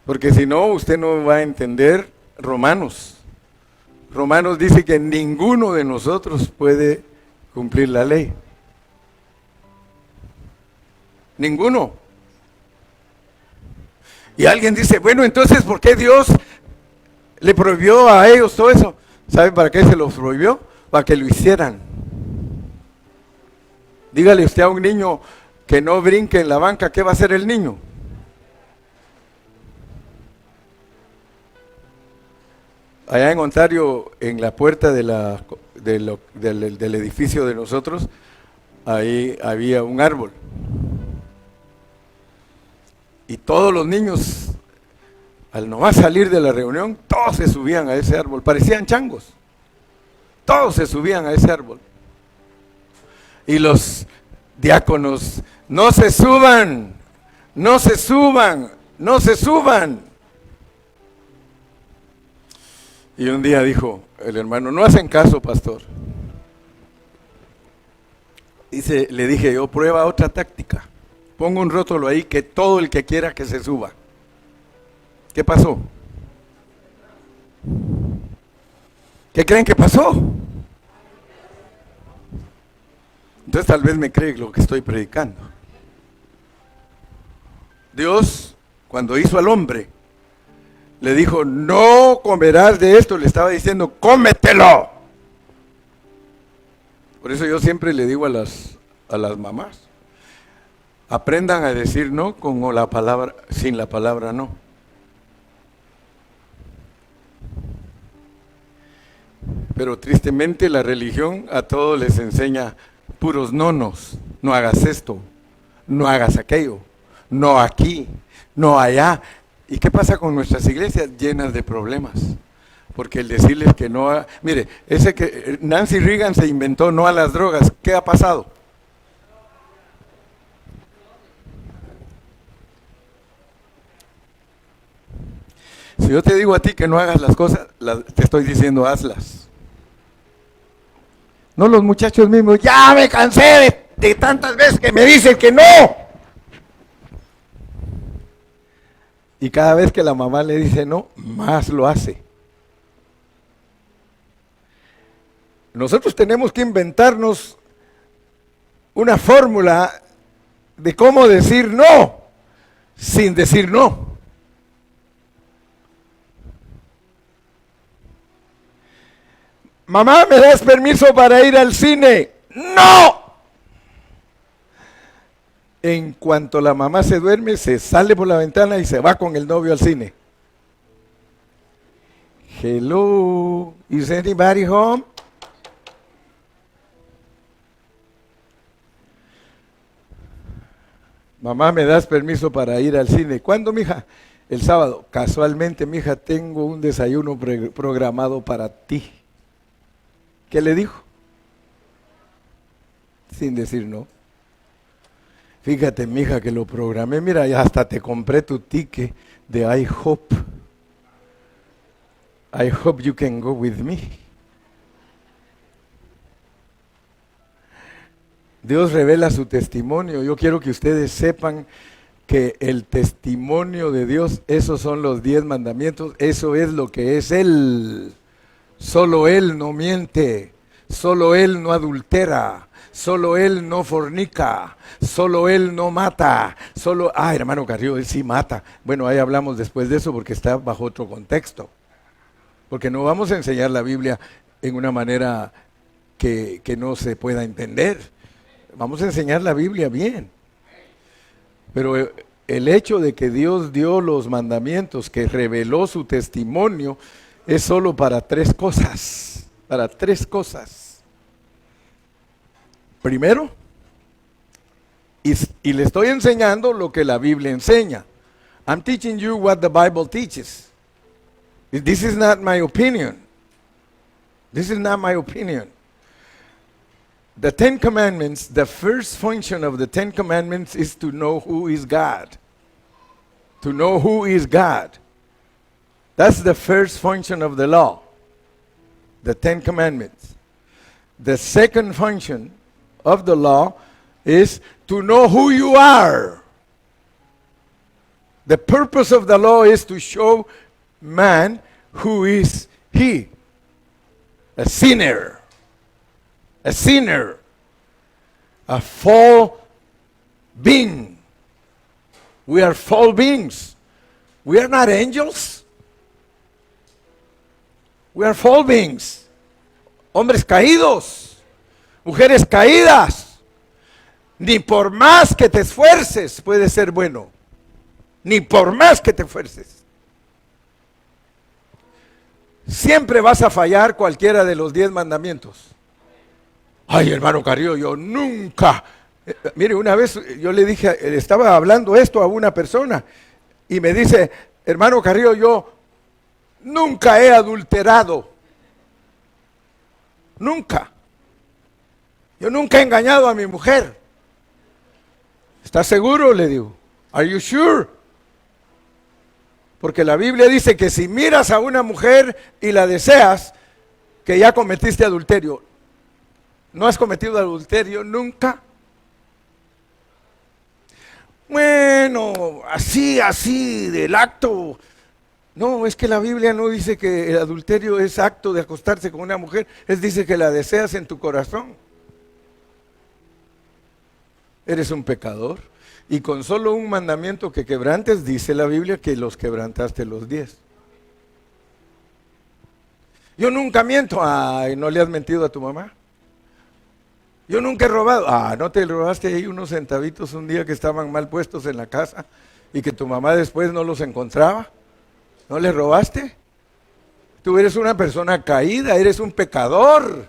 Porque si no, usted no va a entender Romanos. Romanos dice que ninguno de nosotros puede cumplir la ley. Ninguno. Y alguien dice, bueno, entonces, ¿por qué Dios le prohibió a ellos todo eso? ¿Sabe para qué se los prohibió? Para que lo hicieran. Dígale usted a un niño que no brinque en la banca, ¿qué va a hacer el niño? Allá en Ontario, en la puerta del edificio de nosotros, ahí había un árbol. Y todos los niños, al nomás salir de la reunión, todos se subían a ese árbol, parecían changos. Todos se subían a ese árbol. Y los diáconos, no se suban, no se suban, no se suban. Y un día dijo el hermano, no hacen caso, pastor. Le dije yo, prueba otra táctica. Pongo un rótulo ahí que todo el que quiera que se suba. ¿Qué pasó? ¿Qué creen que pasó? Entonces tal vez me cree lo que estoy predicando. Dios, cuando hizo al hombre, le dijo, no comerás de esto, le estaba diciendo, cómetelo. Por eso yo siempre le digo a las mamás, aprendan a decir no con la palabra, sin la palabra no. Pero tristemente la religión a todos les enseña puros nonos, no hagas esto, no hagas aquello, no aquí, no allá. ¿Y qué pasa con nuestras iglesias llenas de problemas? Porque el decirles que no, mire, ese que Nancy Reagan se inventó no a las drogas, ¿qué ha pasado? Si yo te digo a ti que no hagas las cosas, te estoy diciendo hazlas. No los muchachos mismos, ya me cansé de tantas veces que me dicen que no. Y cada vez que la mamá le dice no, más lo hace. Nosotros tenemos que inventarnos una fórmula de cómo decir no sin decir no. Mamá, ¿me das permiso para ir al cine? ¡No! En cuanto la mamá se duerme, se sale por la ventana y se va con el novio al cine. Hello, is anybody home? Mamá, ¿me das permiso para ir al cine? ¿Cuándo, mija? El sábado. Casualmente, mija, tengo un desayuno programado para ti. ¿Qué le dijo? Sin decir no. Fíjate, mija, que lo programé. Mira, ya hasta te compré tu ticket de I hope. I hope you can go with me. Dios revela su testimonio. Yo quiero que ustedes sepan que el testimonio de Dios, esos son los 10 mandamientos, eso es lo que es Él. Solo Él no miente, solo Él no adultera, solo Él no fornica, solo Él no mata, solo... Ah, hermano Carrillo, Él sí mata. Bueno, ahí hablamos después de eso porque está bajo otro contexto. Porque no vamos a enseñar la Biblia en una manera que no se pueda entender. Vamos a enseñar la Biblia bien. Pero el hecho de que Dios dio los mandamientos, que reveló su testimonio, es solo para 3 cosas. Para 3 cosas. Primero, y le estoy enseñando lo que la Biblia enseña. I'm teaching you what the Bible teaches. This is not my opinion. This is not my opinion. The 10 Commandments, the first function of the 10 Commandments is to know who is God. To know who is God. That's the first function of the law. The 10 Commandments. The second function of the law is to know who you are. The purpose of the law is to show man who is he. A sinner. A sinner, a fall being. We are fall beings. We are not angels. We are fall beings. Hombres caídos, mujeres caídas. Ni por más que te esfuerces puedes ser bueno. Ni por más que te esfuerces. Siempre vas a fallar cualquiera de los 10 mandamientos. Ay, hermano Carrillo, yo nunca... Mire, una vez yo le dije, estaba hablando esto a una persona y me dice, hermano Carrillo, yo nunca he adulterado. Nunca. Yo nunca he engañado a mi mujer. ¿Estás seguro? Le digo. Are you sure? Porque la Biblia dice que si miras a una mujer y la deseas, que ya cometiste adulterio. ¿No has cometido adulterio nunca? Bueno, así, del acto. No, es que la Biblia no dice que el adulterio es acto de acostarse con una mujer, dice que la deseas en tu corazón. Eres un pecador. Y con solo un mandamiento que quebrantes, dice la Biblia que los quebrantaste los 10. Yo nunca miento. Ay, ¿no le has mentido a tu mamá? Yo nunca he robado. Ah, ¿no te robaste ahí unos centavitos un día que estaban mal puestos en la casa y que tu mamá después no los encontraba? ¿No le robaste? Tú eres una persona caída, eres un pecador.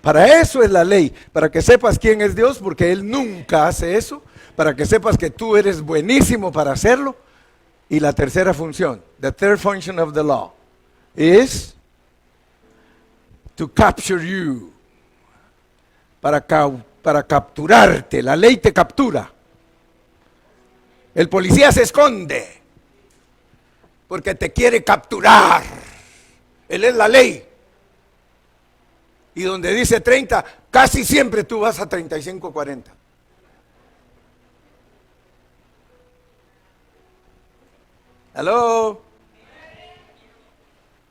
Para eso es la ley, para que sepas quién es Dios, porque Él nunca hace eso, para que sepas que tú eres buenísimo para hacerlo. Y la tercera función, the third function of the law, is to capture you. Para capturarte. La ley te captura. El policía se esconde porque te quiere capturar. Él es la ley. Y donde dice 30, casi siempre tú vas a 35, 40. ¿Aló?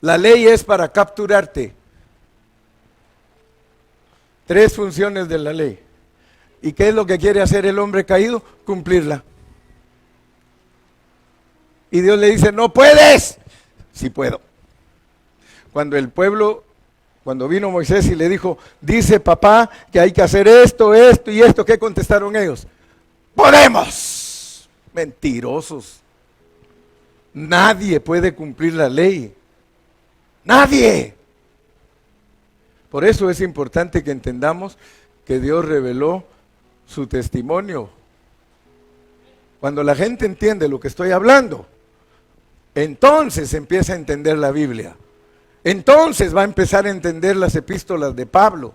La ley es para capturarte. 3 funciones de la ley. ¿Y qué es lo que quiere hacer el hombre caído? Cumplirla. Y Dios le dice, no puedes. Sí puedo. Cuando vino Moisés y le dijo, dice papá que hay que hacer esto, esto y esto, ¿qué contestaron ellos? ¡Podemos! Mentirosos. Nadie puede cumplir la ley. Nadie. Por eso es importante que entendamos que Dios reveló su testimonio. Cuando la gente entiende lo que estoy hablando, entonces empieza a entender la Biblia. Entonces va a empezar a entender las epístolas de Pablo.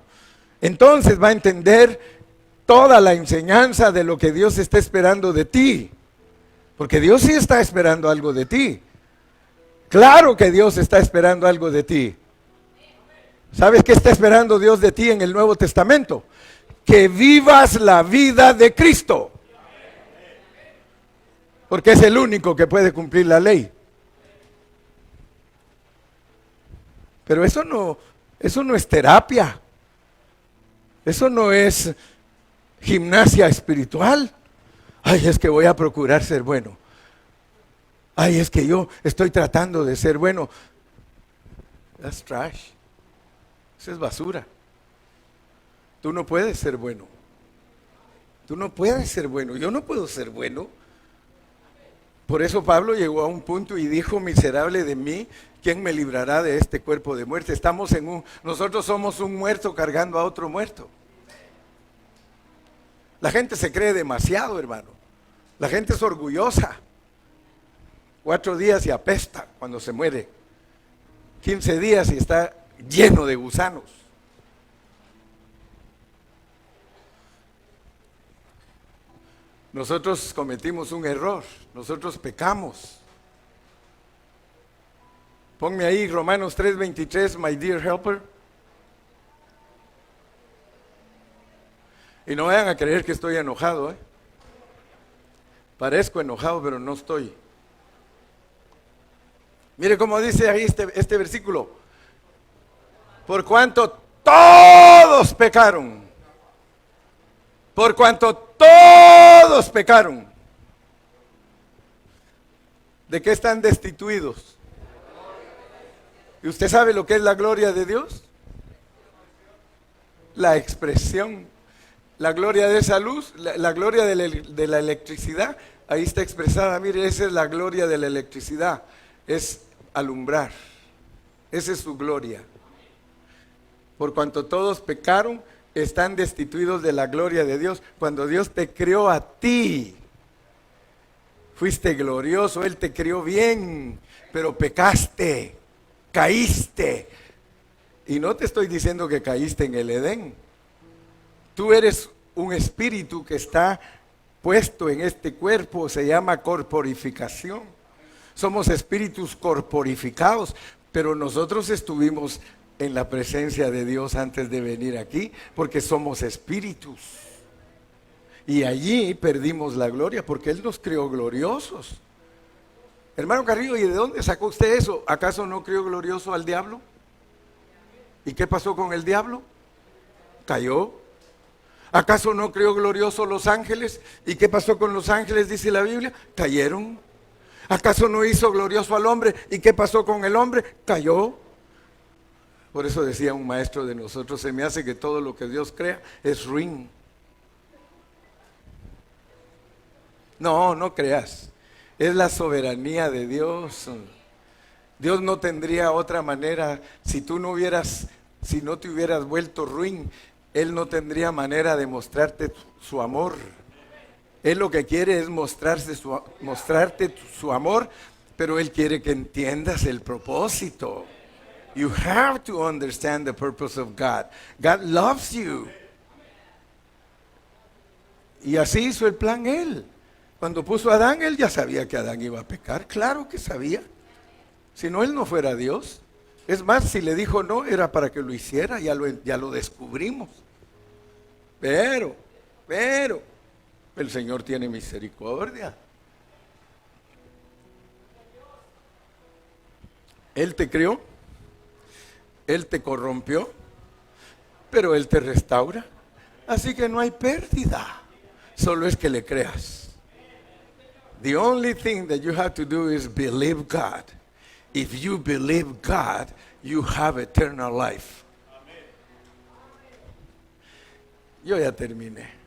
Entonces va a entender toda la enseñanza de lo que Dios está esperando de ti. Porque Dios sí está esperando algo de ti. Claro que Dios está esperando algo de ti. ¿Sabes qué está esperando Dios de ti en el Nuevo Testamento? Que vivas la vida de Cristo. Porque es el único que puede cumplir la ley. Pero eso no es terapia. Eso no es gimnasia espiritual. Ay, es que voy a procurar ser bueno. Ay, es que yo estoy tratando de ser bueno. That's trash. Eso es basura. Tú no puedes ser bueno. Tú no puedes ser bueno. Yo no puedo ser bueno. Por eso Pablo llegó a un punto y dijo, miserable de mí, ¿quién me librará de este cuerpo de muerte? Nosotros somos un muerto cargando a otro muerto. La gente se cree demasiado, hermano. La gente es orgullosa. 4 días y apesta cuando se muere. 15 días y está lleno de gusanos. Nosotros cometimos un error, nosotros pecamos. Ponme ahí Romanos 3:23, my dear helper. Y no vayan a creer que estoy enojado, Parezco enojado, pero no estoy. Mire cómo dice ahí este versículo. Por cuanto todos pecaron. Por cuanto todos pecaron. ¿De qué están destituidos? ¿Y usted sabe lo que es la gloria de Dios? La expresión. La gloria de esa luz, la gloria de la electricidad, ahí está expresada. Mire, esa es la gloria de la electricidad. Es alumbrar. Esa es su gloria. Por cuanto todos pecaron, están destituidos de la gloria de Dios. Cuando Dios te creó a ti, fuiste glorioso, Él te creó bien, pero pecaste, caíste. Y no te estoy diciendo que caíste en el Edén. Tú eres un espíritu que está puesto en este cuerpo, se llama corporificación. Somos espíritus corporificados, pero nosotros estuvimos en la presencia de Dios antes de venir aquí, porque somos espíritus. Y allí perdimos la gloria, porque Él nos creó gloriosos. Hermano Carrillo, ¿y de dónde sacó usted eso? ¿Acaso no creó glorioso al diablo? ¿Y qué pasó con el diablo? Cayó. ¿Acaso no creó glorioso los ángeles? ¿Y qué pasó con los ángeles, dice la Biblia? Cayeron. ¿Acaso no hizo glorioso al hombre? ¿Y qué pasó con el hombre? Cayó. Por eso decía un maestro de nosotros, se me hace que todo lo que Dios crea es ruin. No, no creas. Es la soberanía de Dios. Dios no tendría otra manera. Si no te hubieras vuelto ruin, Él no tendría manera de mostrarte su amor. Él lo que quiere es mostrarte su amor, pero Él quiere que entiendas el propósito. You have to understand the purpose of God. God loves you. Y así hizo el plan Él. Cuando puso a Adán, Él ya sabía que Adán iba a pecar. Claro que sabía. Si no, Él no fuera Dios. Es más, si le dijo no, era para que lo hiciera, ya lo descubrimos. Pero, el Señor tiene misericordia. Él te crió, Él te corrompió, pero Él te restaura. Así que no hay pérdida, solo es que le creas. The only thing that you have to do is believe God. If you believe God, you have eternal life. Yo ya terminé.